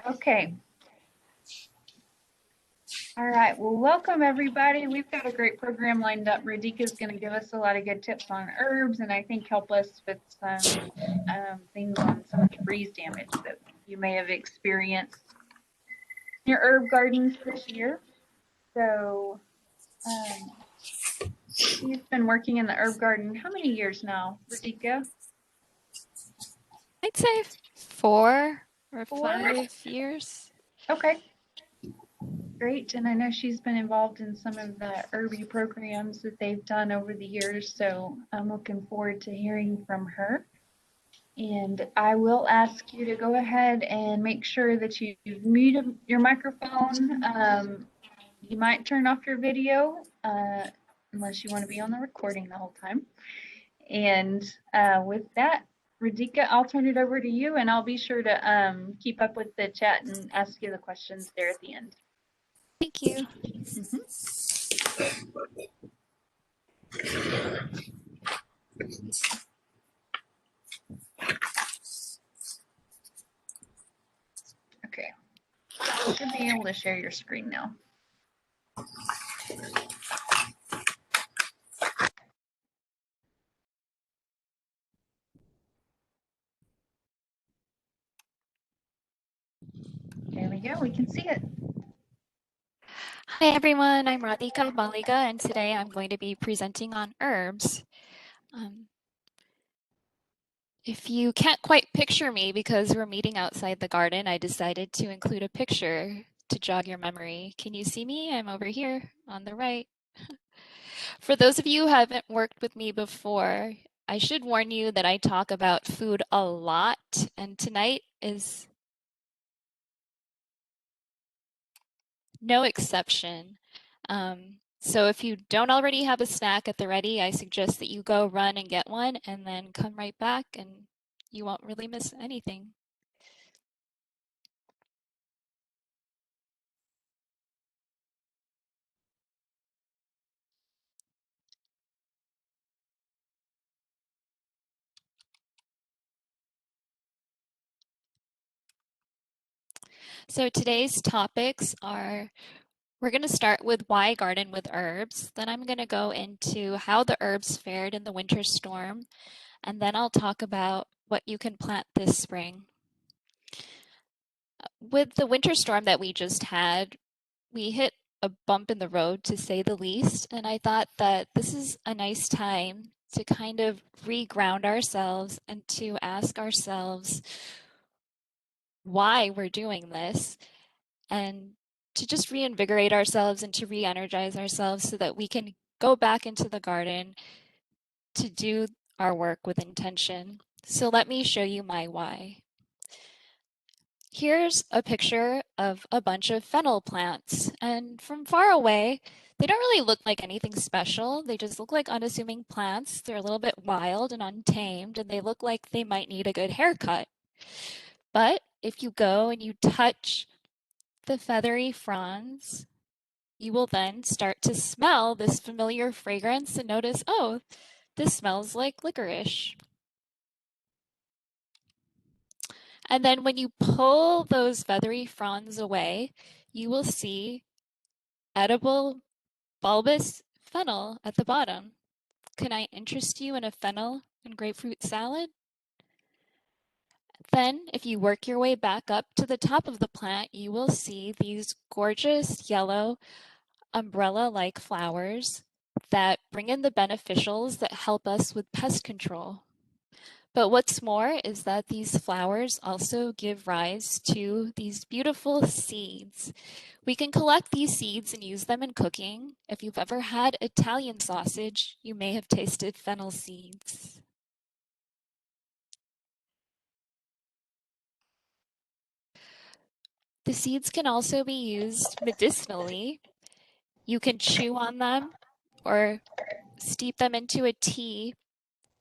Okay. All right. Well, welcome everybody. We've got a great program lined up. Radhika is going to give us a lot of good tips on herbs and I think help us with some things on some of the breeze damage that you may have experienced in your herb gardens this year. So she's been working in the herb garden how many years now, Radhika? I'd say 4 or 5 4? years. Okay. Great, and I know she's been involved in some of the Irby programs that they've done over the years, so I'm looking forward to hearing from her. And I will ask you to go ahead and make sure that you mute your microphone. You might turn off your video unless you want to be on the recording the whole time. And with that, Radhika, I'll turn it over to you, and I'll be sure to keep up with the chat and ask you the questions there at the end. Thank you. Okay, you should be able to share your screen now. There we go, we can see it. Hi everyone, I'm Radhika Maliga and today I'm going to be presenting on herbs. If you can't quite picture me because we're meeting outside the garden, I decided to include a picture to jog your memory. Can you see me? I'm over here on the right. For those of you who haven't worked with me before, I should warn you that I talk about food a lot, and tonight is no exception. So if you don't already have a snack at the ready, I suggest that you go run and get one and then come right back and you won't really miss anything. So today's topics are, we're going to start with why garden with herbs. Then I'm going to go into how the herbs fared in the winter storm. And then I'll talk about what you can plant this spring. With the winter storm that we just had, we hit a bump in the road, to say the least, and I thought that this is a nice time to kind of reground ourselves and to ask ourselves why we're doing this and to just reinvigorate ourselves and to re-energize ourselves so that we can go back into the garden to do our work with intention. So let me show you my why. Here's a picture of a bunch of fennel plants, and from far away, they don't really look like anything special. They just look like unassuming plants. They're a little bit wild and untamed, and they look like they might need a good haircut. But if you go and you touch the feathery fronds, you will then start to smell this familiar fragrance and notice, oh, this smells like licorice. And then when you pull those feathery fronds away, you will see edible bulbous fennel at the bottom. Can I interest you in a fennel and grapefruit salad? Then, if you work your way back up to the top of the plant, you will see these gorgeous yellow umbrella-like flowers that bring in the beneficials that help us with pest control. But what's more is that these flowers also give rise to these beautiful seeds. We can collect these seeds and use them in cooking. If you've ever had Italian sausage, you may have tasted fennel seeds. The seeds can also be used medicinally. You can chew on them or steep them into a tea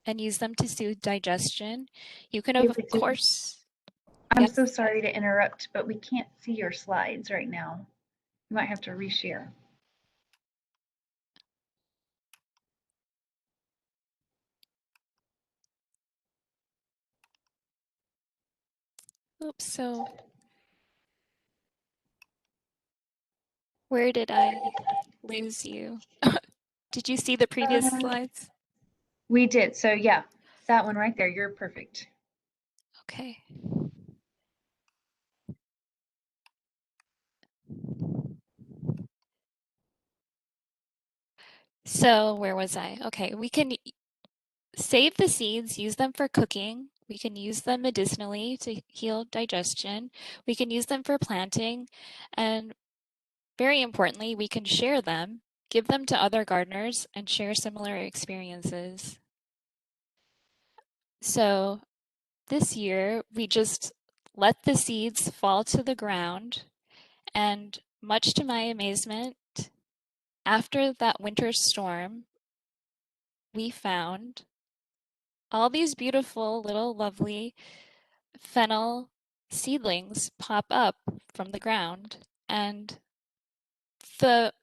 and use them to soothe digestion. You can, of course, I'm so sorry to interrupt, but we can't see your slides right now. You might have to reshare. oops, so Where did I lose you? Did you see the previous Uh, slides? we did. So yeah, that one right there. You're perfect. Okay. So where was I? Okay, we can save the seeds, use them for cooking. We can use them medicinally to heal digestion. We can use them for planting. And very importantly, we can share them, give them to other gardeners, and share similar experiences. So this year, we just let the seeds fall to the ground. And much to my amazement, after that winter storm, we found all these beautiful little lovely fennel seedlings pop up from the ground. And the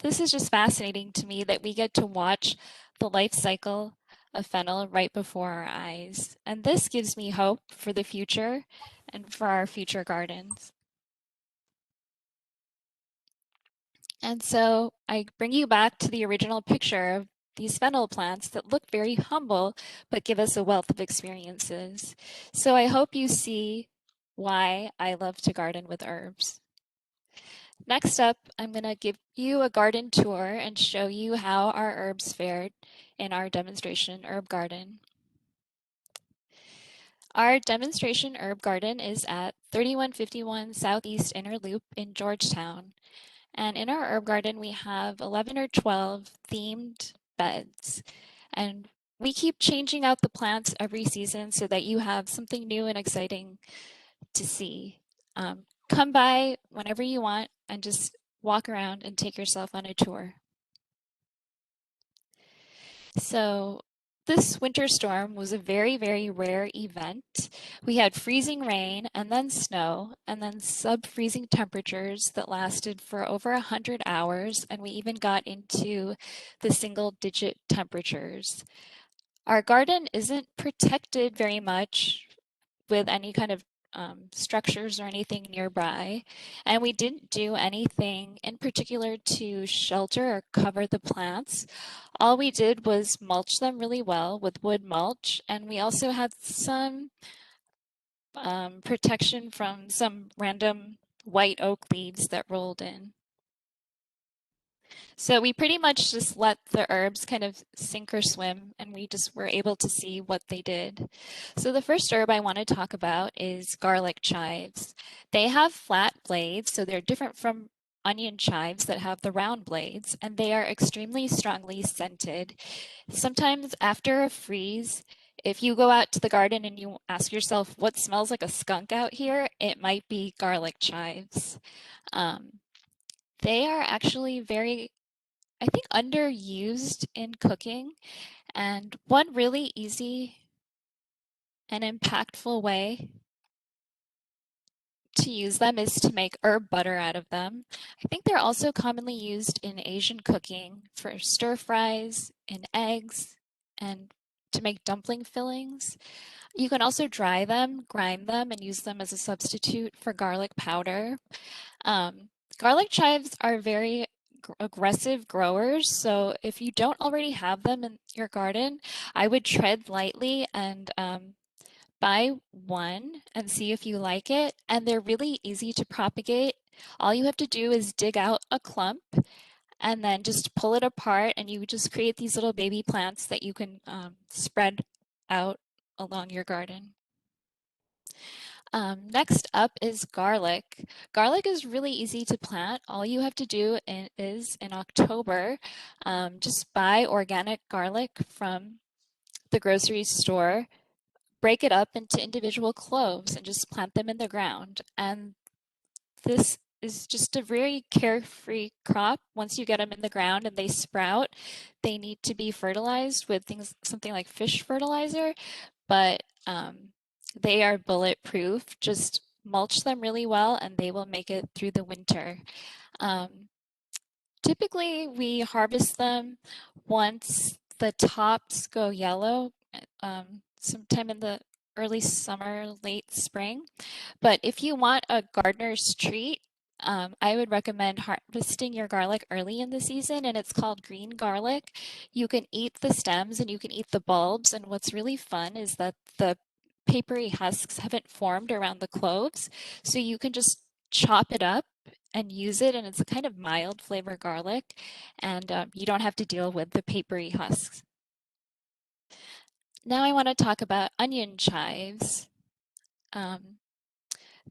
this is just fascinating to me that we get to watch the life cycle of fennel right before our eyes. And this gives me hope for the future and for our future gardens. And so I bring you back to the original picture of these fennel plants that look very humble, but give us a wealth of experiences. So I hope you see why I love to garden with herbs. Next up, I'm going to give you a garden tour and show you how our herbs fared in our demonstration herb garden. Our demonstration herb garden is at 3151 Southeast Inner Loop in Georgetown. And in our herb garden, we have 11 or 12 themed beds. And we keep changing out the plants every season so that you have something new and exciting to see. Come by whenever you want and just walk around and take yourself on a tour. So this winter storm was a very, very rare event. We had freezing rain and then snow and then sub-freezing temperatures that lasted for over 100 hours, and we even got into the single-digit temperatures. Our garden isn't protected very much with any kind of structures or anything nearby. And we didn't do anything in particular to shelter or cover the plants. All we did was mulch them really well with wood mulch. And we also had some protection from some random white oak leaves that rolled in. So we pretty much just let the herbs kind of sink or swim, and we just were able to see what they did. So the first herb I want to talk about is garlic chives. They have flat blades, so they're different from onion chives that have the round blades, and they are extremely strongly scented. Sometimes after a freeze, if you go out to the garden and you ask yourself what smells like a skunk out here, it might be garlic chives. Um, they are actually very, I think, underused in cooking. And one really easy and impactful way to use them is to make herb butter out of them. I think they're also commonly used in Asian cooking for stir fries, in eggs, and to make dumpling fillings. You can also dry them, grind them, and use them as a substitute for garlic powder. Um, Garlic chives are very aggressive growers, so if you don't already have them in your garden, I would tread lightly and buy one and see if you like it. And they're really easy to propagate. All you have to do is dig out a clump and then just pull it apart, and you just create these little baby plants that you can spread out along your garden. Next up is garlic. Garlic is really easy to plant. All you have to do is in October, just buy organic garlic from the grocery store, break it up into individual cloves, and just plant them in the ground. And this is just a very carefree crop. Once you get them in the ground and they sprout, they need to be fertilized with things, something like fish fertilizer, but they are bulletproof. Just mulch them really well and they will make it through the winter. Um, Typically, we harvest them once the tops go yellow, sometime in the early summer, late spring. But if you want a gardener's treat, I would recommend harvesting your garlic early in the season, and it's called green garlic. You can eat the stems and you can eat the bulbs, and what's really fun is that the papery husks haven't formed around the cloves, so you can just chop it up and use it, and it's a kind of mild flavor garlic, and you don't have to deal with the papery husks. Now I want to talk about onion chives. Um,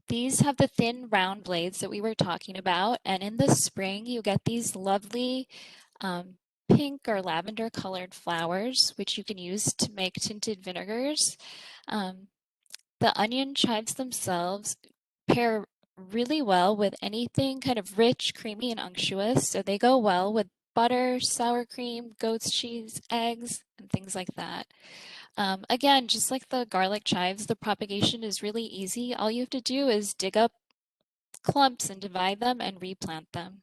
These have the thin round blades that we were talking about, and in the spring you get these lovely um, pink or lavender colored flowers, which you can use to make tinted vinegars. Um, the onion chives themselves pair really well with anything kind of rich, creamy, and unctuous, so they go well with butter, sour cream, goat's cheese, eggs, and things like that. Again, just like the garlic chives, the propagation is really easy. All you have to do is dig up clumps and divide them and replant them.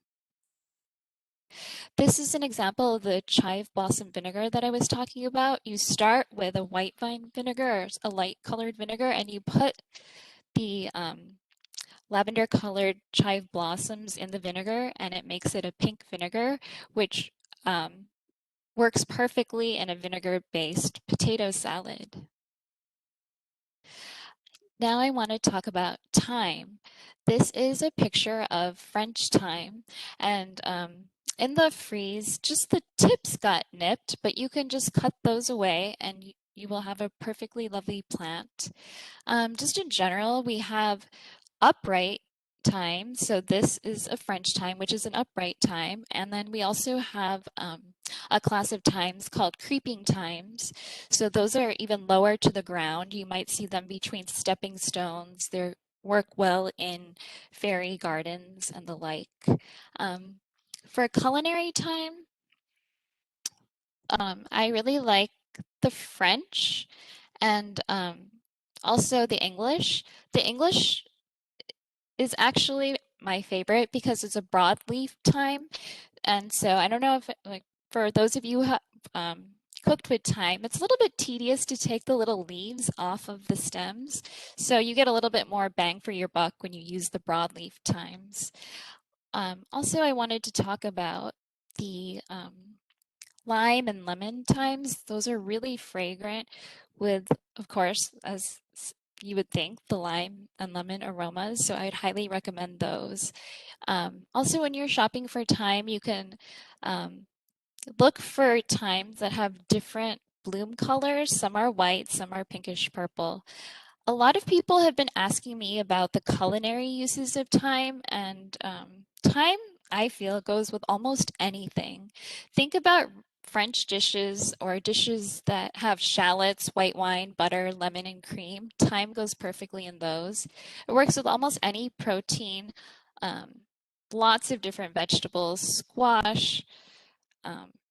This is an example of the chive blossom vinegar that I was talking about. You start with a white vine vinegar, or a light colored vinegar, and you put the lavender colored chive blossoms in the vinegar, and it makes it a pink vinegar, which works perfectly in a vinegar based potato salad. Now I want to talk about thyme. This is a picture of French thyme, and in the freeze, just the tips got nipped, but you can just cut those away and you will have a perfectly lovely plant. Just in general, we have upright thyme. So this is a French thyme, which is an upright thyme. And then we also have a class of thymes called creeping thymes. So those are even lower to the ground. You might see them between stepping stones. They work well in fairy gardens and the like. Um, for culinary thyme, I really like the French and also the English. The English is actually my favorite because it's a broadleaf thyme. And so I don't know if, like, for those of you who have cooked with thyme, it's a little bit tedious to take the little leaves off of the stems. So you get a little bit more bang for your buck when you use the broadleaf thymes. Also, I wanted to talk about the lime and lemon thymes. Those are really fragrant with, of course, as you would think, the lime and lemon aromas. So I'd highly recommend those. Also, when you're shopping for thyme, you can um, look for thymes that have different bloom colors. Some are white, some are pinkish purple. A lot of people have been asking me about the culinary uses of thyme, and thyme, I feel, goes with almost anything. Think about French dishes or dishes that have shallots, white wine, butter, lemon, and cream. Thyme goes perfectly in those. It works with almost any protein, um, lots of different vegetables, squash,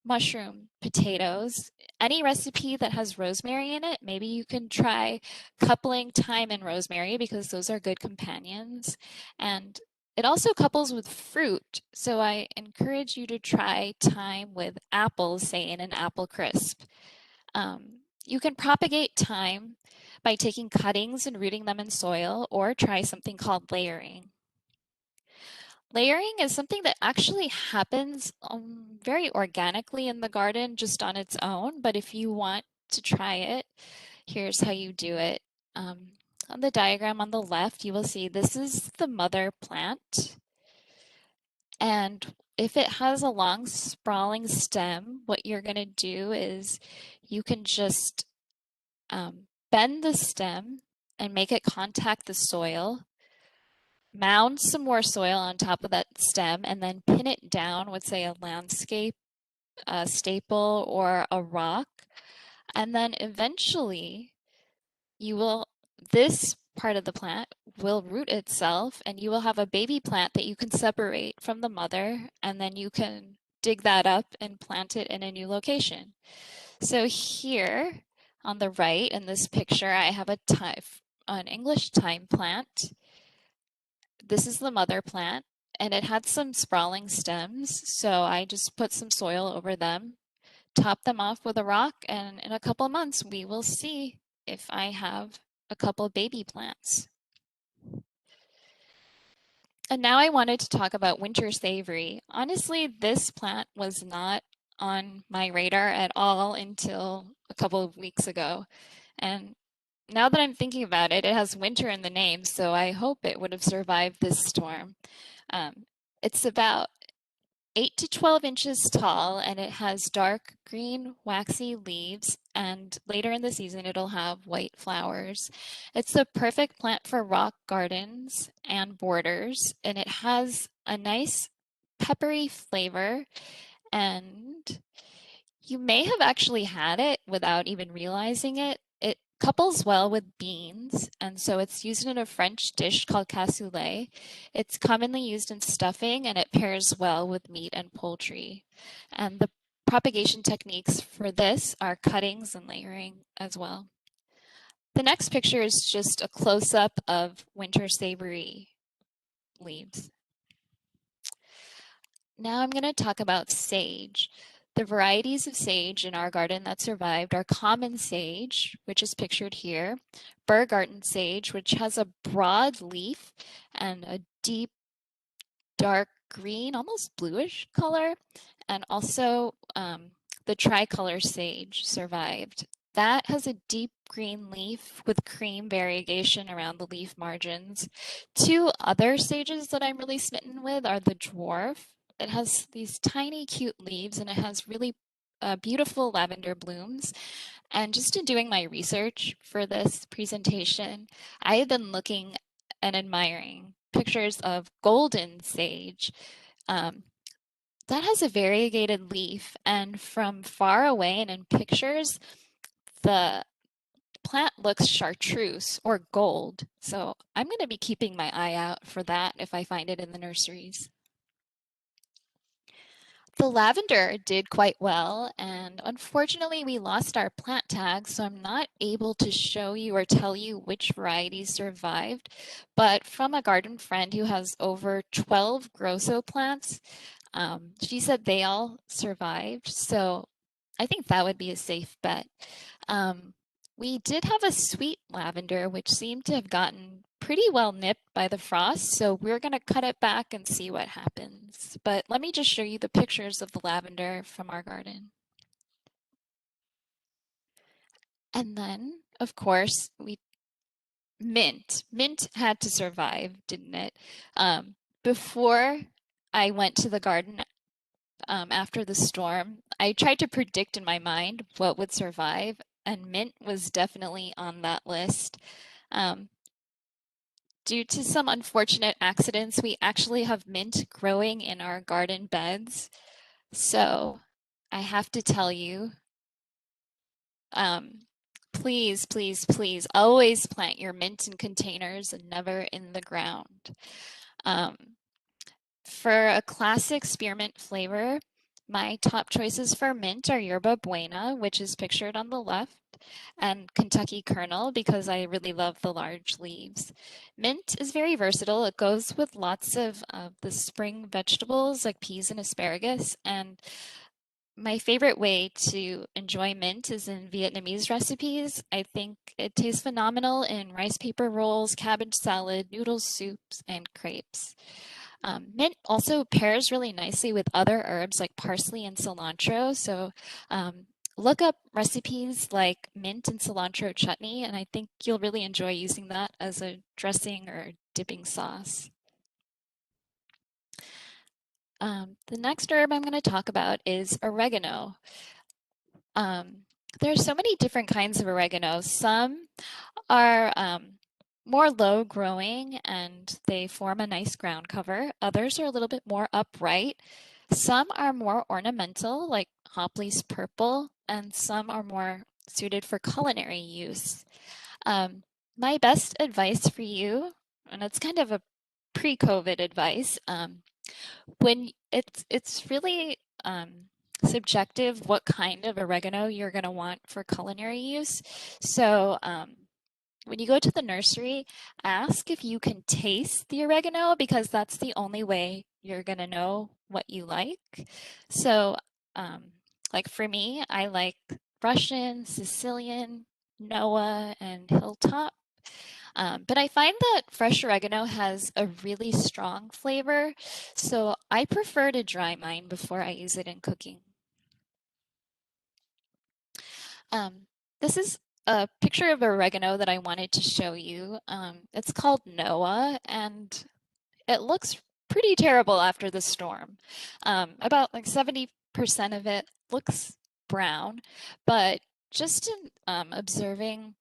mushroom, potatoes, any recipe that has rosemary in it. Maybe you can try coupling thyme and rosemary because those are good companions. And it also couples with fruit. So I encourage you to try thyme with apples, say in an apple crisp. You can propagate thyme by taking cuttings and rooting them in soil, or try something called layering. Layering is something that actually happens very organically in the garden just on its own, but if you want to try it, here's how you do it. Um, on the diagram on the left, you will see this is the mother plant. And if it has a long sprawling stem, what you're going to do is you can just bend the stem and make it contact the soil, mound some more soil on top of that stem, and then pin it down with, say, a landscape, a staple, or a rock. And then eventually you will, this part of the plant will root itself, and you will have a baby plant that you can separate from the mother, and then you can dig that up and plant it in a new location. So here on the right in this picture, I have an English thyme plant. This is the mother plant, and it had some sprawling stems, so I just put some soil over them, top them off with a rock, and in a couple of months we will see if I have a couple baby plants. And now I wanted to talk about winter savory. Honestly, this plant was not on my radar at all until a couple of weeks ago. And now that I'm thinking about it, it has winter in the name, so I hope it would have survived this storm. Um, it's about 8 to 12 inches tall, and it has dark green, waxy leaves, and later in the season it'll have white flowers. It's the perfect plant for rock gardens and borders, and it has a nice peppery flavor, and you may have actually had it without even realizing it. It couples well with beans, and so it's used in a French dish called cassoulet. It's commonly used in stuffing, and it pairs well with meat and poultry. And the propagation techniques for this are cuttings and layering as well. The next picture is just a close-up of winter savory leaves. Now I'm going to talk about sage. The varieties of sage in our garden that survived are common sage, which is pictured here, Burr garden sage, which has a broad leaf and a deep dark green, almost bluish color, and also the tricolor sage survived. That has a deep green leaf with cream variegation around the leaf margins. Two other sages that I'm really smitten with are the dwarf. It has these tiny, cute leaves, and it has really beautiful lavender blooms. And just in doing my research for this presentation, I have been looking and admiring pictures of golden sage. Um, that has a variegated leaf, and from far away and in pictures, the plant looks chartreuse or gold. So I'm going to be keeping my eye out for that if I find it in the nurseries. The lavender did quite well, and unfortunately we lost our plant tag, so I'm not able to show you or tell you which varieties survived. But from a garden friend who has over 12 Grosso plants, she said they all survived, so I think that would be a safe bet. Um, we did have a sweet lavender, which seemed to have gotten pretty well nipped by the frost, so we're going to cut it back and see what happens. But let me just show you the pictures of the lavender from our garden. And then, of course, we mint. Mint had to survive, didn't it? Before I went to the garden after the storm, I tried to predict in my mind what would survive, and mint was definitely on that list. Um, Due to some unfortunate accidents, we actually have mint growing in our garden beds. So I have to tell you, um, please, please, please always plant your mint in containers and never in the ground. Um, For a classic spearmint flavor, my top choices for mint are Yerba Buena, which is pictured on the left, and Kentucky Kernel because I really love the large leaves. Mint is very versatile. It goes with lots of the spring vegetables like peas and asparagus. And my favorite way to enjoy mint is in Vietnamese recipes. I think it tastes phenomenal in rice paper rolls, cabbage salad, noodle soups, and crepes. Mint also pairs really nicely with other herbs like parsley and cilantro. So um, look up recipes like mint and cilantro chutney, and I think you'll really enjoy using that as a dressing or dipping sauce. The next herb I'm going to talk about is oregano. Um, there are so many different kinds of oregano. Some are more low growing and they form a nice ground cover. Others are a little bit more upright. Some are more ornamental, like Hopley's purple, and some are more suited for culinary use. Um, my best advice for you, and it's kind of a pre-COVID advice, when it's really subjective what kind of oregano you're going to want for culinary use. So when you go to the nursery, ask if you can taste the oregano because that's the only way you're going to know what you like. So, um, like for me, I like Russian, Sicilian, Noah, and Hilltop. But I find that fresh oregano has a really strong flavor, so I prefer to dry mine before I use it in cooking. Um, this is a picture of oregano that I wanted to show you. It's called Noah, and it looks pretty terrible after the storm. About like 70% of it looks brown, but just in observing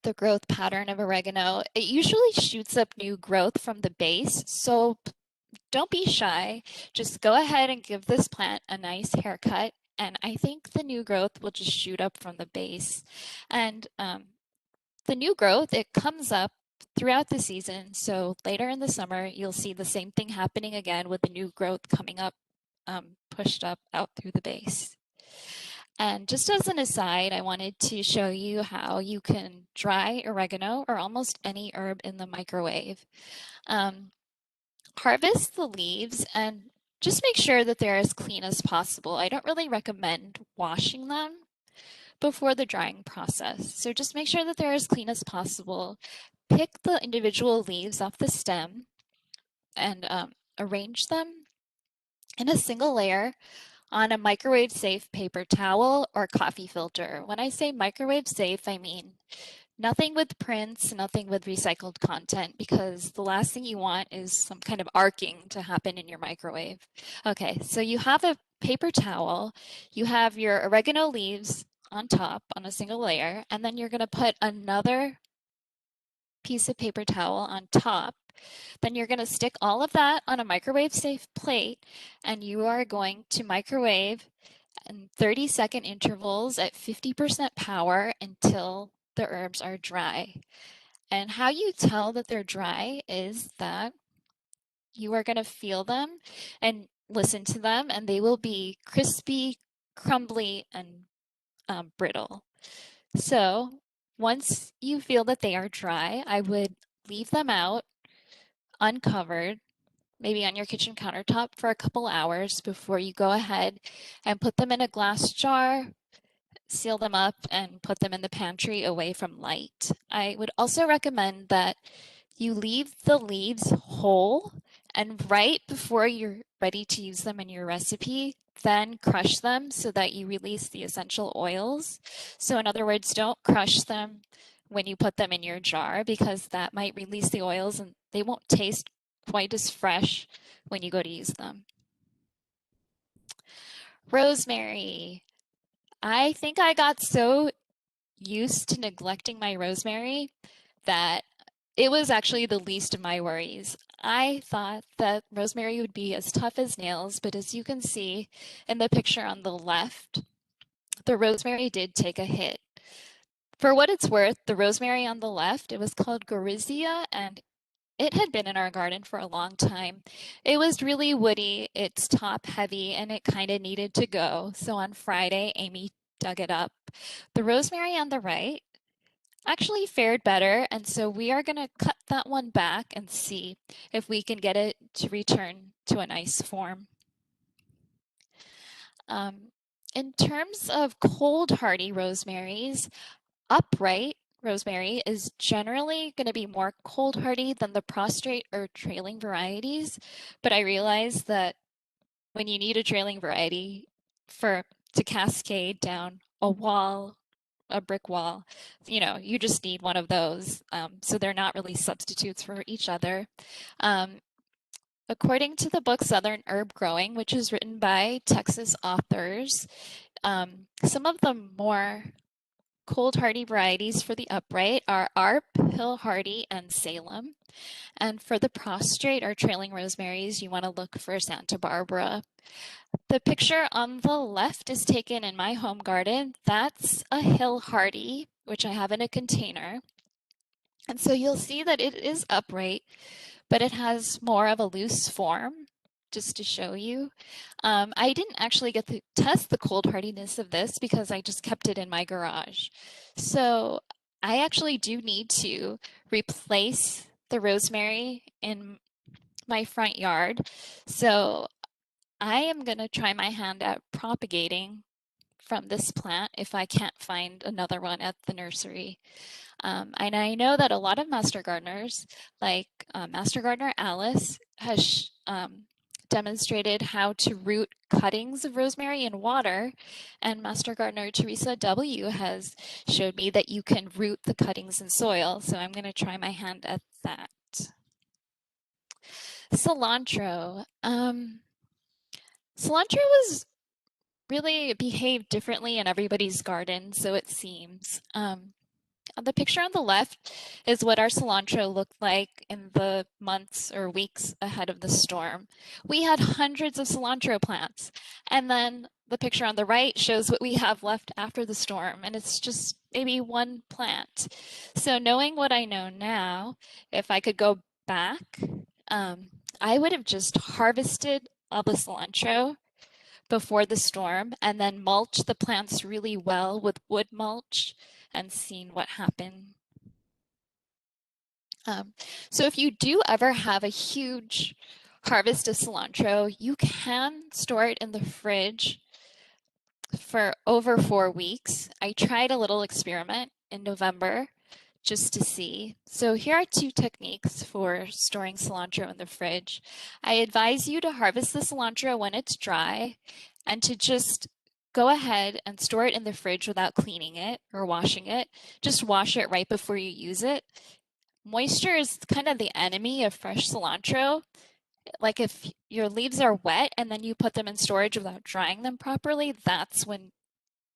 the growth pattern of oregano, it usually shoots up new growth from the base. So don't be shy. Just go ahead and give this plant a nice haircut. And I think the new growth will just shoot up from the base. And the new growth, it comes up throughout the season. So later in the summer, you'll see the same thing happening again with the new growth coming up, pushed up out through the base. And just as an aside, I wanted to show you how you can dry oregano or almost any herb in the microwave. Um, Harvest the leaves and just make sure that they're as clean as possible. I don't really recommend washing them before the drying process. So just make sure that they're as clean as possible. Pick the individual leaves off the stem and arrange them in a single layer on a microwave safe paper towel or coffee filter. When I say microwave safe, I mean nothing with prints, nothing with recycled content, because the last thing you want is some kind of arcing to happen in your microwave. Okay, so you have a paper towel, you have your oregano leaves on top on a single layer, and then you're going to put another piece of paper towel on top. Then you're going to stick all of that on a microwave safe plate, and you are going to microwave in 30-second intervals at 50% power until the herbs are dry. And how you tell that they're dry is that you are going to feel them and listen to them, and they will be crispy, crumbly, and brittle. So once you feel that they are dry, I would leave them out uncovered, maybe on your kitchen countertop for a couple hours before you go ahead and put them in a glass jar, seal them up, and put them in the pantry away from light. I would also recommend that you leave the leaves whole, and right before you're ready to use them in your recipe, then crush them so that you release the essential oils. So, in other words, don't crush them when you put them in your jar because that might release the oils and they won't taste quite as fresh when you go to use them. Rosemary. I think I got so used to neglecting my rosemary that it was actually the least of my worries. I thought that rosemary would be as tough as nails, but as you can see in the picture on the left, the rosemary did take a hit. For what it's worth, the rosemary on the left, it was called Gorizia, and it had been in our garden for a long time. It was really woody, it's top heavy, and it kind of needed to go. So on Friday, Amy dug it up. The rosemary on the right actually fared better, and so we are going to cut that one back and see if we can get it to return to a nice form. Um, in terms of cold hardy rosemaries, upright rosemary is generally going to be more cold hardy than the prostrate or trailing varieties, but I realize that when you need a trailing variety for to cascade down a wall, a brick wall, you just need one of those. So they're not really substitutes for each other. Um, According to the book Southern Herb Growing, which is written by Texas authors, some of the more cold hardy varieties for the upright are Arp, Hill Hardy, and Salem. And for the prostrate or trailing rosemaries, you want to look for Santa Barbara. The picture on the left is taken in my home garden. That's a Hill Hardy, which I have in a container. And so you'll see that it is upright, but it has more of a loose form, just to show you. I didn't actually get to test the cold hardiness of this because I just kept it in my garage. So I actually do need to replace the rosemary in my front yard. So I am going to try my hand at propagating from this plant if I can't find another one at the nursery. And I know that a lot of master gardeners, like Master Gardener Alice, has demonstrated how to root cuttings of rosemary in water, and Master Gardener Teresa W. has showed me that you can root the cuttings in soil. So I'm going to try my hand at that. Cilantro. Cilantro was really behaved differently in everybody's garden, so it seems. The picture on the left is what our cilantro looked like in the months or weeks ahead of the storm. We had hundreds of cilantro plants. And then the picture on the right shows what we have left after the storm, and it's just maybe one plant. So knowing what I know now, if I could go back, um, I would have just harvested all the cilantro before the storm and then mulch the plants really well with wood mulch and seen what happened. Um, so if you do ever have a huge harvest of cilantro, you can store it in the fridge for over 4 weeks. I tried a little experiment in November just to see. So here are two techniques for storing cilantro in the fridge. I advise you to harvest the cilantro when it's dry and to just go ahead and store it in the fridge without cleaning it or washing it. Just wash it right before you use it. Moisture is kind of the enemy of fresh cilantro. Like if your leaves are wet and then you put them in storage without drying them properly, that's when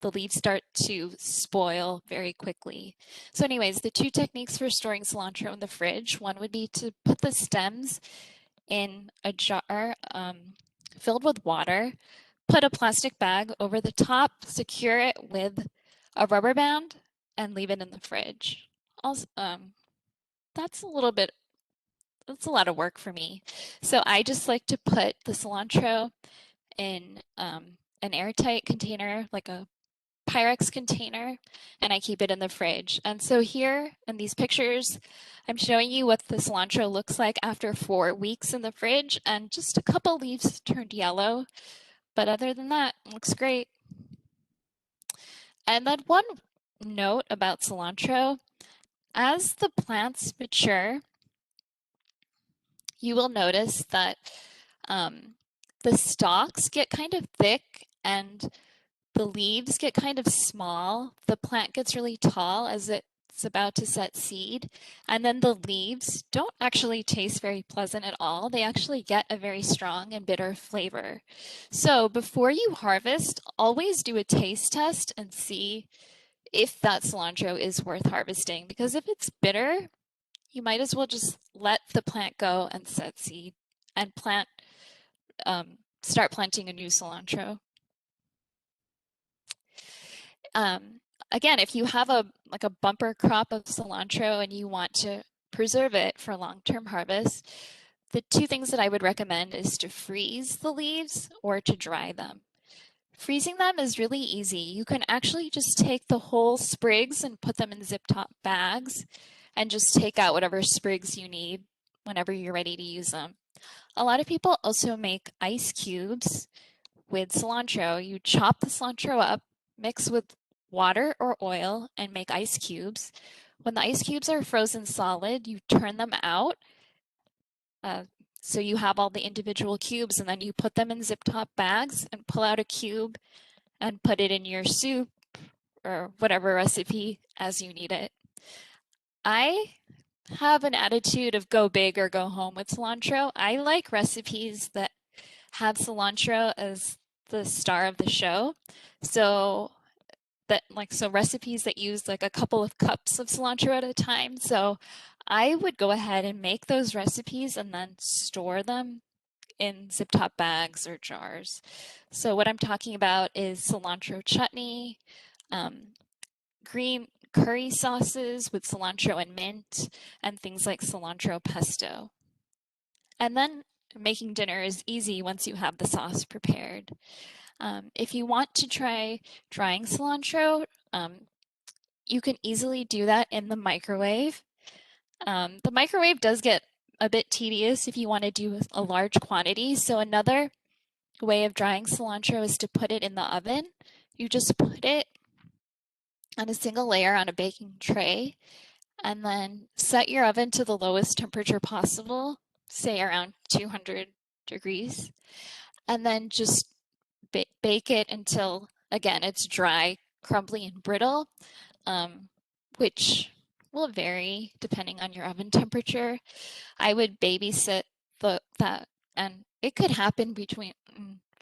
the leaves start to spoil very quickly. So anyways, the two techniques for storing cilantro in the fridge, one would be to put the stems in a jar filled with water, put a plastic bag over the top, secure it with a rubber band, and leave it in the fridge. Also, that's a little bit, that's a lot of work for me. So I just like to put the cilantro in an airtight container, like a Pyrex container, and I keep it in the fridge. And so here in these pictures, I'm showing you what the cilantro looks like after 4 weeks in the fridge, and just a couple leaves turned yellow. But other than that, it looks great. And then one note about cilantro, as the plants mature, you will notice that um, the stalks get kind of thick and the leaves get kind of small. The plant gets really tall as it's about to set seed. And then the leaves don't actually taste very pleasant at all. They actually get a very strong and bitter flavor. So before you harvest, always do a taste test and see if that cilantro is worth harvesting. Because if it's bitter, you might as well just let the plant go and set seed and start planting a new cilantro. Um, Again, if you have a bumper crop of cilantro and you want to preserve it for long-term harvest, the two things that I would recommend is to freeze the leaves or to dry them. Freezing them is really easy. You can actually just take the whole sprigs and put them in zip-top bags and just take out whatever sprigs you need whenever you're ready to use them. A lot of people also make ice cubes with cilantro. You chop the cilantro up, mix with water or oil, and make ice cubes. When the ice cubes are frozen solid, you turn them out. Uh, so you have all the individual cubes, and then you put them in zip top bags and pull out a cube and put it in your soup or whatever recipe as you need it. I have an attitude of go big or go home with cilantro. I like recipes that have cilantro as the star of the show. So so recipes that use like a couple of cups of cilantro at a time. So I would go ahead and make those recipes and then store them in zip top bags or jars. So what I'm talking about is cilantro chutney, um, green curry sauces with cilantro and mint, and things like cilantro pesto. And then making dinner is easy once you have the sauce prepared. If you want to try drying cilantro, you can easily do that in the microwave. The microwave does get a bit tedious if you want to do a large quantity. So another way of drying cilantro is to put it in the oven. You just put it on a single layer on a baking tray And then set your oven to the lowest temperature possible, say around 200 degrees. And then just bake it until, again, it's dry, crumbly, and brittle, um, which will vary depending on your oven temperature. I would babysit that, and it could happen between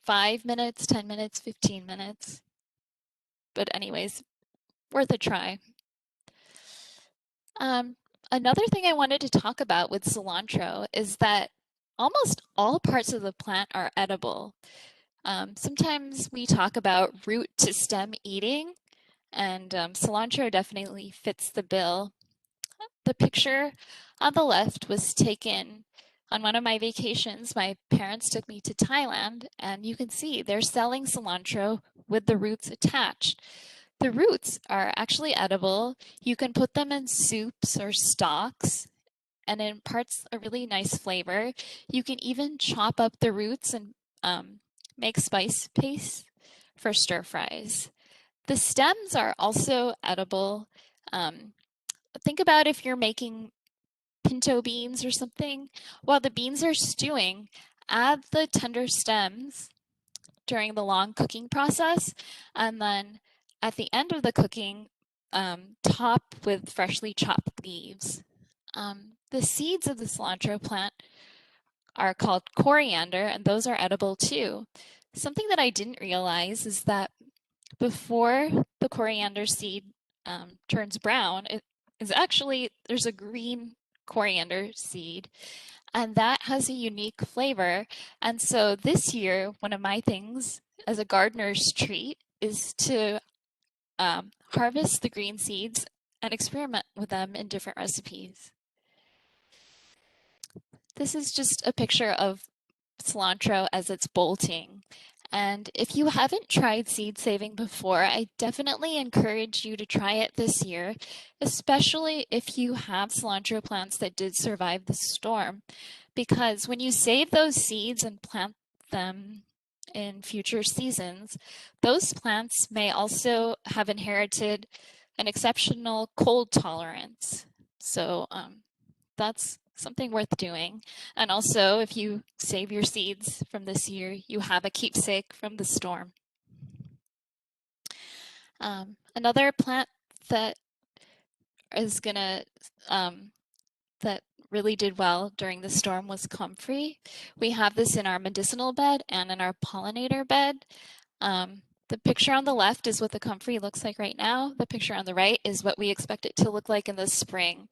5 minutes, 10 minutes, 15 minutes. But anyways, worth a try. Um, Another thing I wanted to talk about with cilantro is that almost all parts of the plant are edible. Sometimes we talk about root to stem eating, and cilantro definitely fits the bill. The picture on the left was taken on one of my vacations. My parents took me to Thailand, and you can see they're selling cilantro with the roots attached. The roots are actually edible. You can put them in soups or stocks, and it imparts a really nice flavor. You can even chop up the roots and make spice paste for stir fries. The stems are also edible. Um, think about if you're making pinto beans or something. While the beans are stewing, add the tender stems during the long cooking process, and then at the end of the cooking, top with freshly chopped leaves. The seeds of the cilantro plant are called coriander, and those are edible too. Something that I didn't realize is that before the coriander seed turns brown, it is actually there's a green coriander seed, and that has a unique flavor. And so this year, one of my things as a gardener's treat is to harvest the green seeds and experiment with them in different recipes. This is just a picture of cilantro as it's bolting. And if you haven't tried seed saving before, I definitely encourage you to try it this year, especially if you have cilantro plants that did survive the storm. Because when you save those seeds and plant them in future seasons, those plants may also have inherited an exceptional cold tolerance. So that's something worth doing. And also, if you save your seeds from this year, you have a keepsake from the storm. Another plant that is gonna that really did well during the storm was comfrey. We have this in our medicinal bed and in our pollinator bed. The picture on the left is what the comfrey looks like right now. The picture on the right is what we expect it to look like in the spring.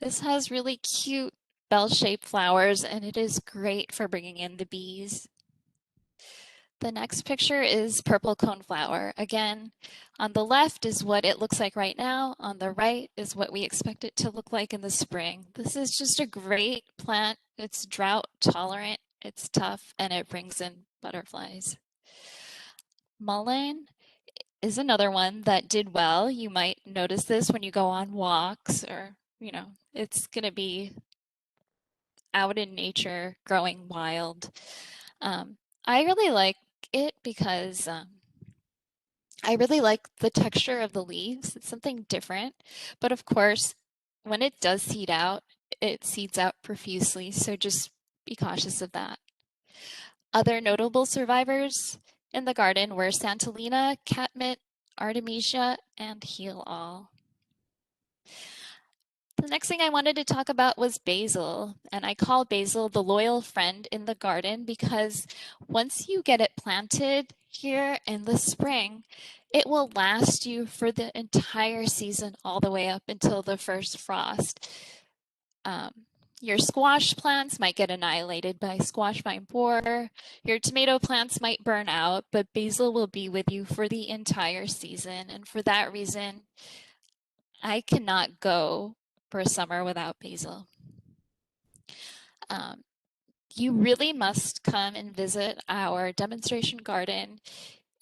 This has really cute bell-shaped flowers, and it is great for bringing in the bees. The next picture is purple coneflower. Again, on the left is what it looks like right now. On the right is what we expect it to look like in the spring. This is just a great plant. It's drought tolerant, it's tough, and it brings in butterflies. Mullein is another one that did well. You might notice this when you go on walks or, it's going to be out in nature, growing wild. Um, I really like it because I really like the texture of the leaves. It's something different. But of course, when it does seed out, it seeds out profusely. So just be cautious of that. Other notable survivors in the garden were Santolina, catmint, artemisia, and heel all. The next thing I wanted to talk about was basil, and I call basil the loyal friend in the garden because once you get it planted here in the spring, it will last you for the entire season all the way up until the first frost. Your squash plants might get annihilated by squash vine borer. Your tomato plants might burn out, but basil will be with you for the entire season. And for that reason, I cannot go for a summer without basil. Um, you really must come and visit our demonstration garden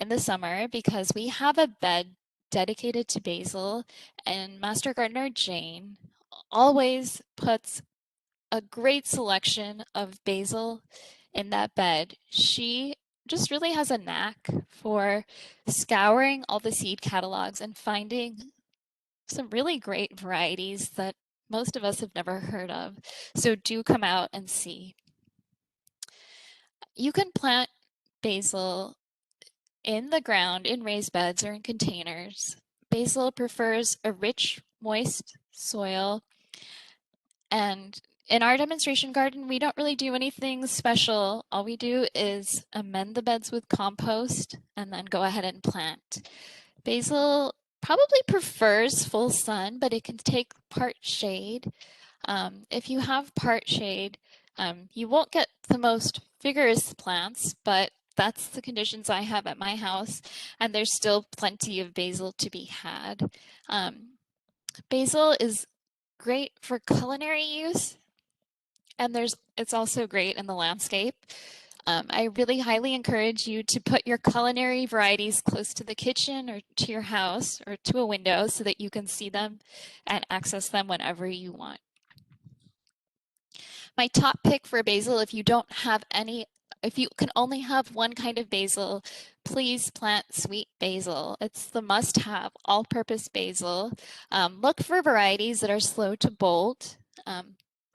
in the summer because we have a bed dedicated to basil, and Master Gardener Jane always puts a great selection of basil in that bed. She just really has a knack for scouring all the seed catalogs and finding some really great varieties that most of us have never heard of. So do come out and see. You can plant basil in the ground in raised beds or in containers. Basil prefers a rich, moist soil. And in our demonstration garden, we don't really do anything special. All we do is amend the beds with compost and then go ahead and plant. Basil probably prefers full sun, but it can take part shade. If you have part shade, you won't get the most vigorous plants, but that's the conditions I have at my house, and there's still plenty of basil to be had. Basil is great for culinary use, and it's also great in the landscape. I really highly encourage you to put your culinary varieties close to the kitchen or to your house or to a window so that you can see them and access them whenever you want. My top pick for basil, if you can only have one kind of basil, please plant sweet basil. It's the must have all purpose basil. Look for varieties that are slow to bolt.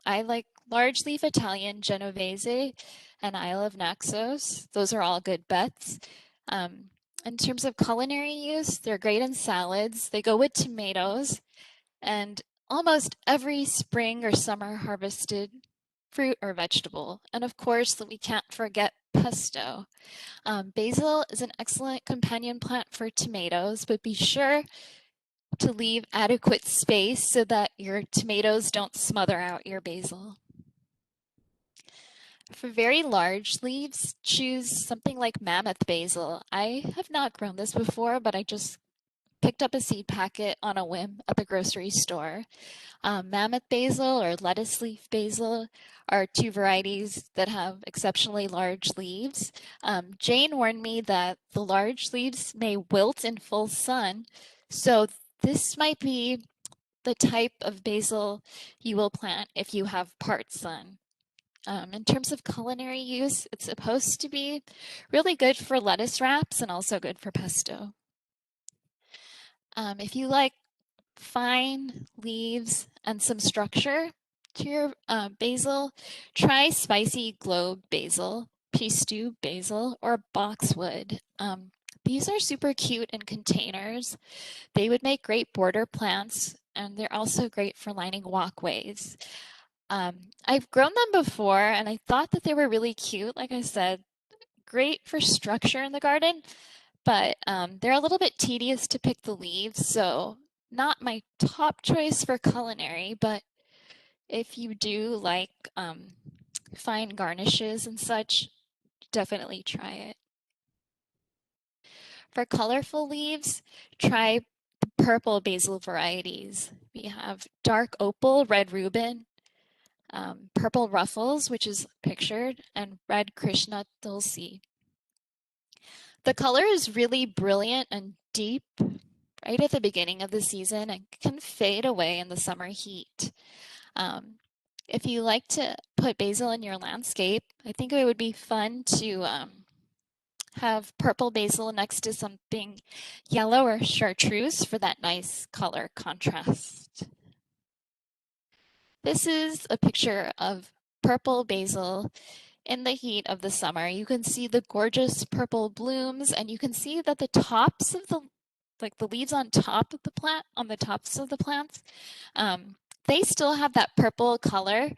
I like large leaf Italian, Genovese, and Isle of Naxos. Those are all good bets. Um, in terms of culinary use, they're great in salads. They go with tomatoes and almost every spring or summer harvested fruit or vegetable. And of course, we can't forget pesto. Basil is an excellent companion plant for tomatoes, but be sure to leave adequate space so that your tomatoes don't smother out your basil. For very large leaves, choose something like mammoth basil. I have not grown this before, but I just picked up a seed packet on a whim at the grocery store. Mammoth basil or lettuce leaf basil are two varieties that have exceptionally large leaves. Jane warned me that the large leaves may wilt in full sun, so this might be the type of basil you will plant if you have part sun. In terms of culinary use, it's supposed to be really good for lettuce wraps and also good for pesto. If you like fine leaves and some structure to your basil, try spicy globe basil, pea stew basil, or boxwood. These are super cute in containers. They would make great border plants, and they're also great for lining walkways. I've grown them before, and I thought that they were really cute. Like I said, great for structure in the garden, but they're a little bit tedious to pick the leaves, so not my top choice for culinary, but if you do like fine garnishes and such, definitely try it. For colorful leaves, try purple basil varieties. We have dark opal, red Reuben, purple ruffles, which is pictured, and red Krishna Tulsi. The color is really brilliant and deep right at the beginning of the season and can fade away in the summer heat. Um, if you like to put basil in your landscape, I think it would be fun to have purple basil next to something yellow or chartreuse for that nice color contrast. This is a picture of purple basil in the heat of the summer. You can see the gorgeous purple blooms, and you can see that the tops of the leaves on top of the plant, on the tops of the plants, they still have that purple color,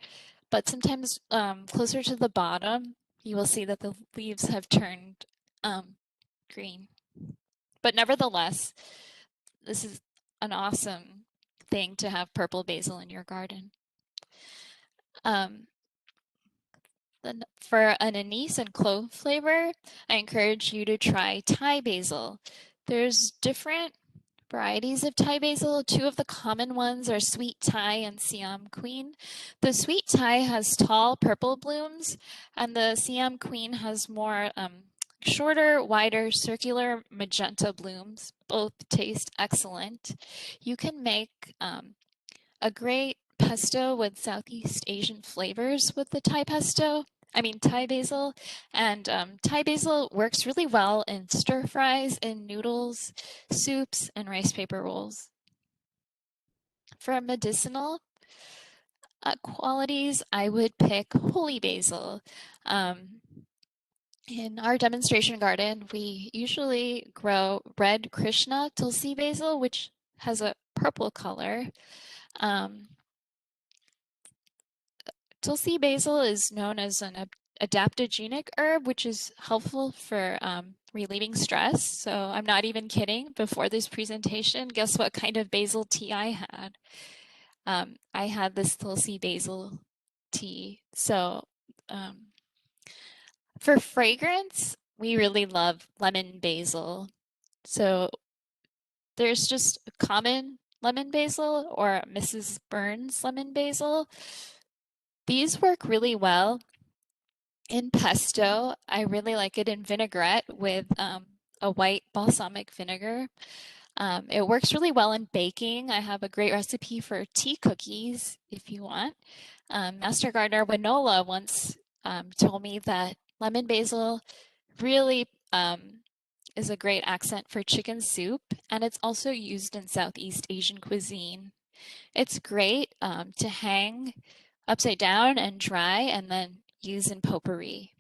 but sometimes closer to the bottom, you will see that the leaves have turned green. But nevertheless, this is an awesome thing to have purple basil in your garden. Um, Then for an anise and clove flavor, I encourage you to try Thai basil. There's different varieties of Thai basil. Two of the common ones are sweet Thai and Siam Queen. The sweet Thai has tall purple blooms, and the Siam Queen has more shorter, wider, circular magenta blooms. Both taste excellent. You can make a great pesto with Southeast Asian flavors with the Thai basil. And Thai basil works really well in stir fries, in noodles, soups, and rice paper rolls. For medicinal, Qualities, I would pick holy basil. Um, in our demonstration garden, we usually grow red Krishna Tulsi basil, which has a purple color. Um, Tulsi basil is known as an adaptogenic herb, which is helpful for relieving stress. So I'm not even kidding. Before this presentation, guess what kind of basil tea I had? I had this Tulsi basil tea. So um, for fragrance, we really love lemon basil. So there's just a common lemon basil or Mrs. Burns lemon basil. These work really well in pesto. I really like it in vinaigrette with a white balsamic vinegar. It works really well in baking. I have a great recipe for tea cookies if you want. Master Gardener Winola once told me that lemon basil really is a great accent for chicken soup, and it's also used in Southeast Asian cuisine. It's great to hang upside down and dry and then use in potpourri.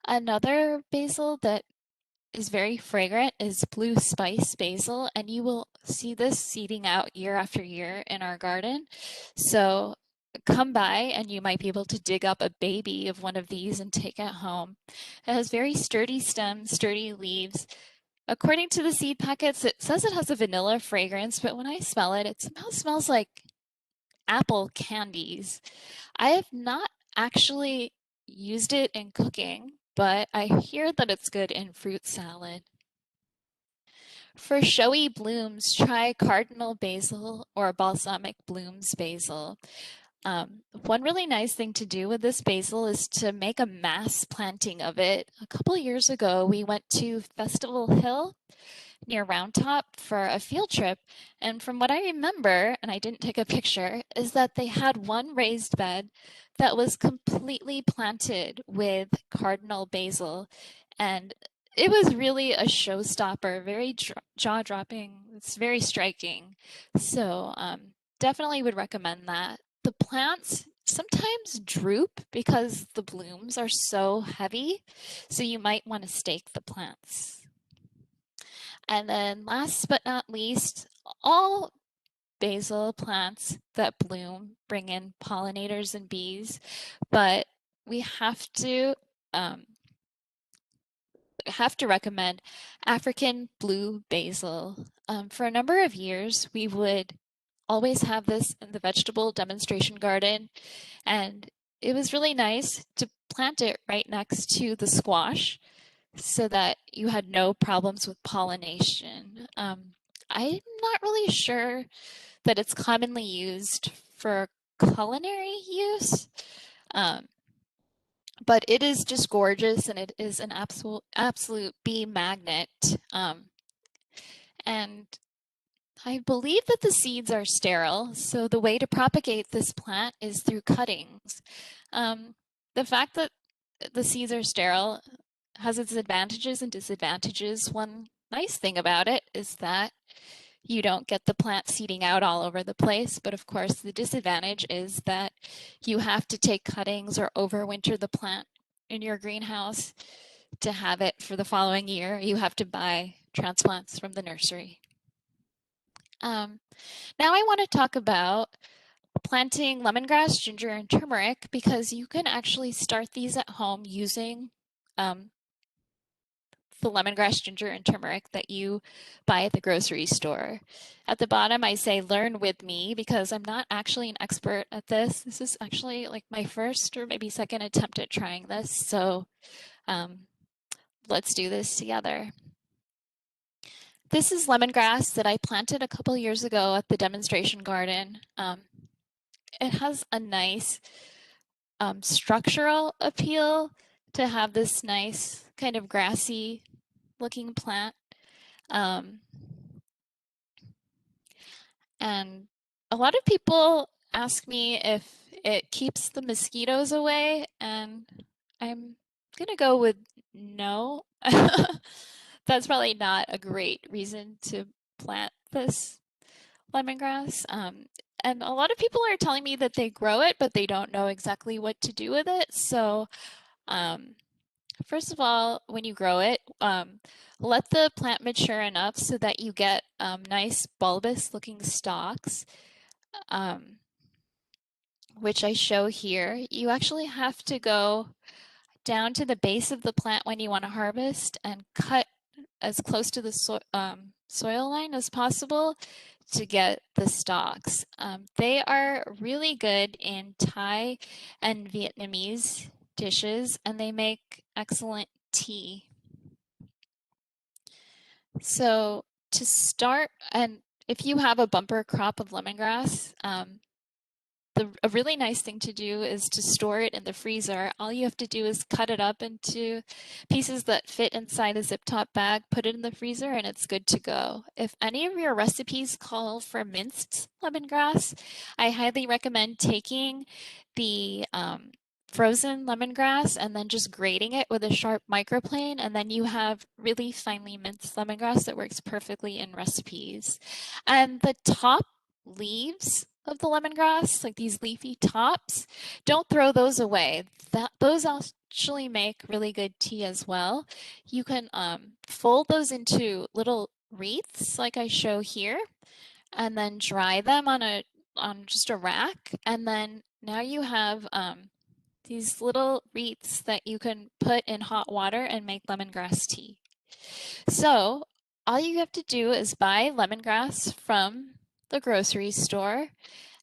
Another basil that is very fragrant is blue spice basil, and you will see this seeding out year after year in our garden. So come by and you might be able to dig up a baby of one of these and take it home. It has very sturdy stems, sturdy leaves. According to the seed packets, it says it has a vanilla fragrance, but when I smell it, it somehow smells like apple candies. I have not actually used it in cooking, but I hear that it's good in fruit salad. For showy blooms, try cardinal basil or balsamic blooms basil. One really nice thing to do with this basil is to make a mass planting of it. A couple years ago, we went to Festival Hill near Round Top for a field trip. And from what I remember, and I didn't take a picture, is that they had one raised bed that was completely planted with cardinal basil. And it was really a showstopper, very jaw dropping. It's very striking. So, definitely would recommend that. The plants sometimes droop because the blooms are so heavy. So, you might want to stake the plants. And then last but not least, all basil plants that bloom bring in pollinators and bees, but we um, have to recommend African blue basil. For a number of years, we would always have this in the vegetable demonstration garden, and it was really nice to plant it right next to the squash so that you had no problems with pollination. I'm not really sure that it's commonly used for culinary use, um, but it is just gorgeous and it is an absolute bee magnet. And I believe that the seeds are sterile, so the way to propagate this plant is through cuttings. Um, the fact that the seeds are sterile has its advantages and disadvantages. One nice thing about it is that you don't get the plant seeding out all over the place, but of course the disadvantage is that you have to take cuttings or overwinter the plant in your greenhouse to have it for the following year. You have to buy transplants from the nursery. Um, Now I want to talk about planting lemongrass, ginger, and turmeric because you can actually start these at home using um, the lemongrass, ginger, and turmeric that you buy at the grocery store. At the bottom, I say learn with me because I'm not actually an expert at this. This is actually like my first or maybe second attempt at trying this. So um, let's do this together. This is lemongrass that I planted a couple years ago at the demonstration garden. It has a nice structural appeal to have this nice kind of grassy looking plant. Um, and a lot of people ask me if it keeps the mosquitoes away, and I'm gonna go with no. That's probably not a great reason to plant this lemongrass. and a lot of people are telling me that they grow it, but they don't know exactly what to do with it. So, um, first of all, when you grow it, let the plant mature enough so that you get nice bulbous looking stalks, um, which I show here. You actually have to go down to the base of the plant when you want to harvest and cut as close to the soil line as possible to get the stalks. They are really good in Thai and Vietnamese dishes, and they make excellent tea. So to start, and if you have a bumper crop of lemongrass, a really nice thing to do is to store it in the freezer. All you have to do is cut it up into pieces that fit inside a zip top bag, put it in the freezer, and it's good to go. If any of your recipes call for minced lemongrass, I highly recommend taking the frozen lemongrass and then just grating it with a sharp microplane, and then you have really finely minced lemongrass that works perfectly in recipes. And the top leaves of the lemongrass, like these leafy tops, don't throw those away. Those actually make really good tea as well. You can fold those into little wreaths like I show here, and then dry them on just a rack, and then now you have these little wreaths that you can put in hot water and make lemongrass tea. So all you have to do is buy lemongrass from the grocery store,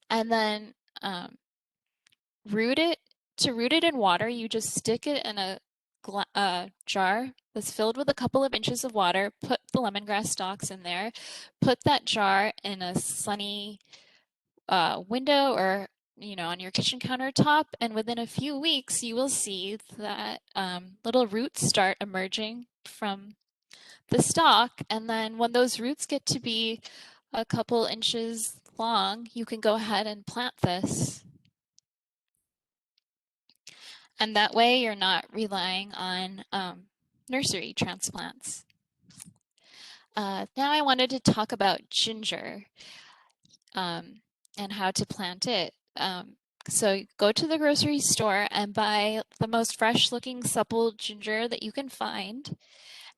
and then um, root it. To root it in water, you just stick it in a jar that's filled with a couple of inches of water, put the lemongrass stalks in there, put that jar in a sunny window or on your kitchen countertop, and within a few weeks you will see that little roots start emerging from the stalk. And then when those roots get to be a couple inches long, you can go ahead and plant this. And that way you're not relying on nursery transplants. Now I wanted to talk about ginger and how to plant it. So go to the grocery store and buy the most fresh looking supple ginger that you can find,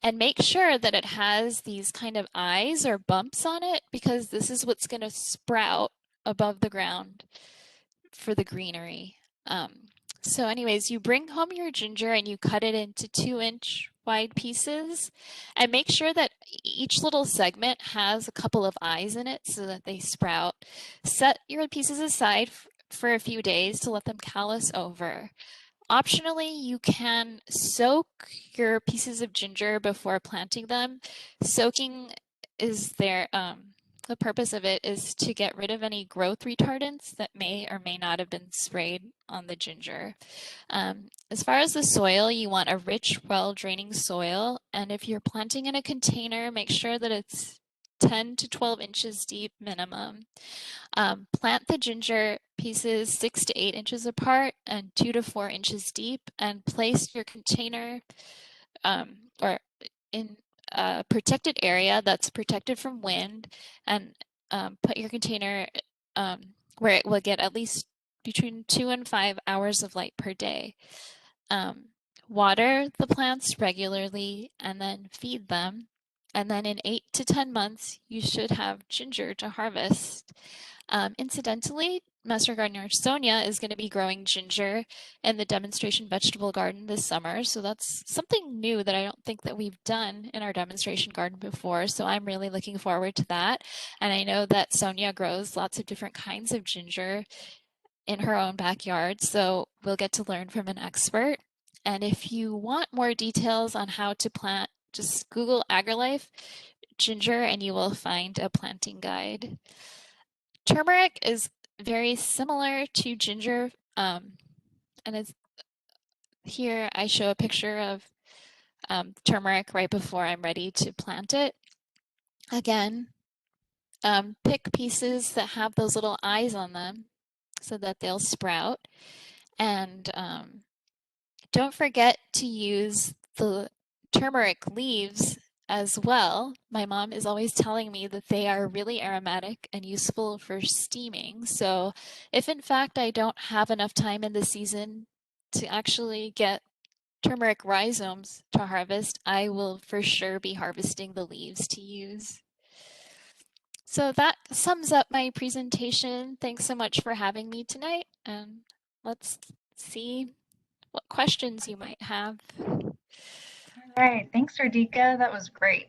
and make sure that it has these kind of eyes or bumps on it, because this is what's going to sprout above the ground for the greenery. Um, so anyways, you bring home your ginger and you cut it into 2-inch wide pieces, and make sure that each little segment has a couple of eyes in it so that they sprout. Set your pieces aside for a few days to let them callus over. Optionally, you can soak your pieces of ginger before planting them. Soaking is the purpose of it is to get rid of any growth retardants that may or may not have been sprayed on the ginger. As far as the soil, you want a rich, well-draining soil, and if you're planting in a container, make sure that it's 10 to 12 inches deep minimum. Plant the ginger pieces 6 to 8 inches apart and 2 to 4 inches deep, and place your container or in a protected area that's protected from wind, and put your container where it will get at least between 2 and 5 hours of light per day. Um, Water the plants regularly and then feed them. And then in 8 to 10 months, you should have ginger to harvest. Incidentally, Master Gardener Sonia is going to be growing ginger in the demonstration vegetable garden this summer. So that's something new that I don't think that we've done in our demonstration garden before. So I'm really looking forward to that. And I know that Sonia grows lots of different kinds of ginger in her own backyard. So we'll get to learn from an expert. And if you want more details on how to plant, just Google AgriLife ginger and you will find a planting guide. Turmeric is very similar to ginger, and it's here I show a picture of turmeric right before I'm ready to plant it. Again, pick pieces that have those little eyes on them so that they'll sprout, and don't forget to use the turmeric leaves as well. My mom is always telling me that they are really aromatic and useful for steaming. So if in fact I don't have enough time in the season to actually get turmeric rhizomes to harvest, I will for sure be harvesting the leaves to use. So that sums up my presentation. Thanks so much for having me tonight, and let's see what questions you might have. All right. Thanks, Radhika. That was great.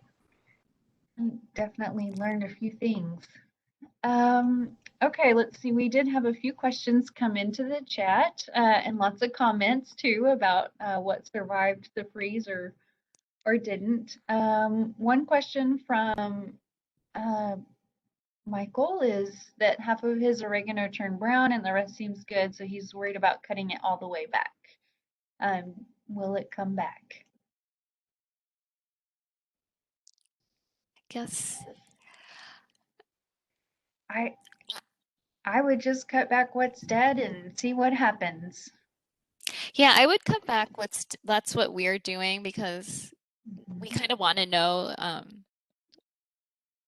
Definitely learned a few things. Okay, let's see. We did have a few questions come into the chat and lots of comments too about what survived the freeze or didn't. One question from uh, Michael is that half of his oregano turned brown and the rest seems good, so he's worried about cutting it all the way back. Will it come back? Guess. I I would just cut back what's dead and see what happens. Yeah, I would cut back that's what we're doing because we Mhm. kind of want to know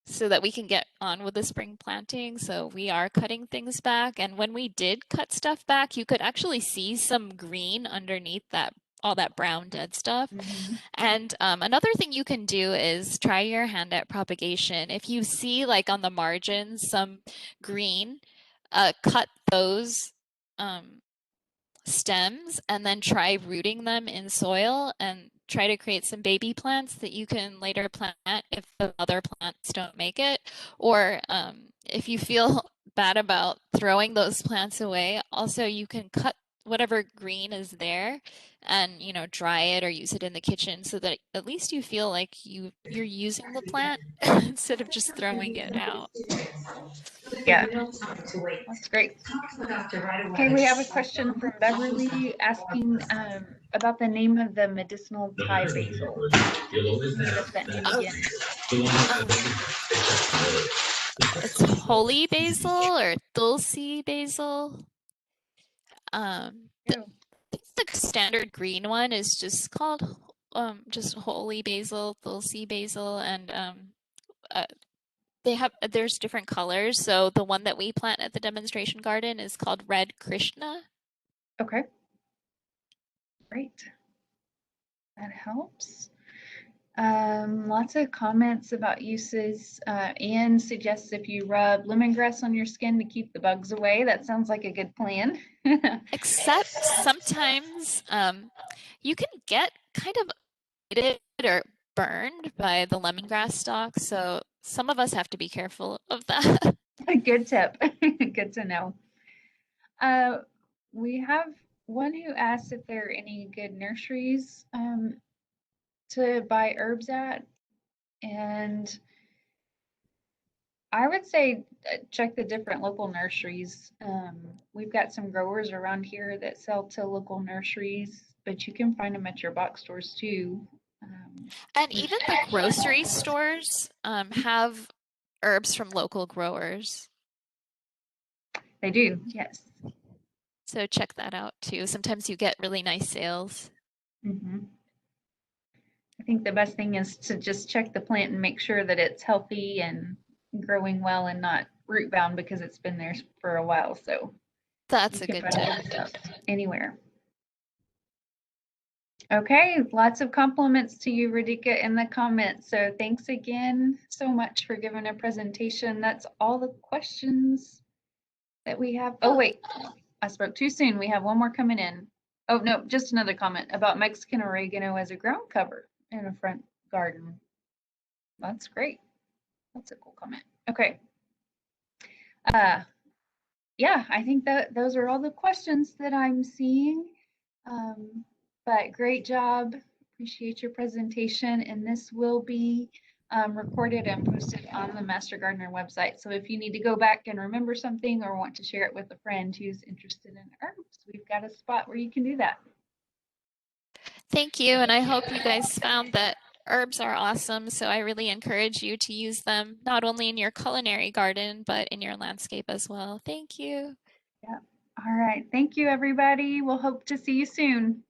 so that we can get on with the spring planting. So we are cutting things back. And when we did cut stuff back, you could actually see some green underneath that all that brown dead stuff. Mhm. And another thing you can do is try your hand at propagation. If you see like on the margins some green, cut those um, stems and then try rooting them in soil and try to create some baby plants that you can later plant if the other plants don't make it. Or if you feel bad about throwing those plants away, also you can cut whatever green is there and dry it or use it in the kitchen so that at least you feel like you're using the plant instead of just throwing it out. Yeah, that's great. Okay, we have a question from Beverly asking about the name of the medicinal Thai basil. Can you give us that name Oh, again? um, it's holy basil or Tulsi basil. Yeah. The standard green one is just holy basil, Tulsi basil, and uh, there's different colors. So the one that we plant at the demonstration garden is called Red Krishna. Okay, great. That helps. Lots of comments about uses. Anne suggests if you rub lemongrass on your skin to keep the bugs away. That sounds like a good plan. Except sometimes you can get kind of irritated or burned by the lemongrass stalk. So some of us have to be careful of that. Good tip. Good to know. Uh, we have one who asked if there are any good nurseries to buy herbs at. And I would say check the different local nurseries. We've got some growers around here that sell to local nurseries, but you can find them at your box stores too. And We- even the grocery stores have herbs from local growers. They do, yes. So check that out too. Sometimes you get really nice sales. Hmm. I think the best thing is to just check the plant and make sure that it's healthy and growing well and not root bound because it's been there for a while. So you That's a can good find tip. good stuff anywhere. Okay, lots of compliments to you, Radhika, in the comments. So thanks again so much for giving a presentation. That's all the questions that we have. Oh, wait, I spoke too soon. We have one more coming in. Oh, no, just another comment about Mexican oregano as a ground cover in a front garden. That's great. That's a cool comment. Okay. Uh, yeah, I think that those are all the questions that I'm seeing. Um, but great job. Appreciate your presentation. And this will be recorded and posted on the Master Gardener website. So if you need to go back and remember something or want to share it with a friend who's interested in herbs, we've got a spot where you can do that. Thank you. And I hope you guys found that herbs are awesome. So I really encourage you to use them not only in your culinary garden, but in your landscape as well. Thank you. Yeah. All right. Thank you, everybody. We'll hope to see you soon.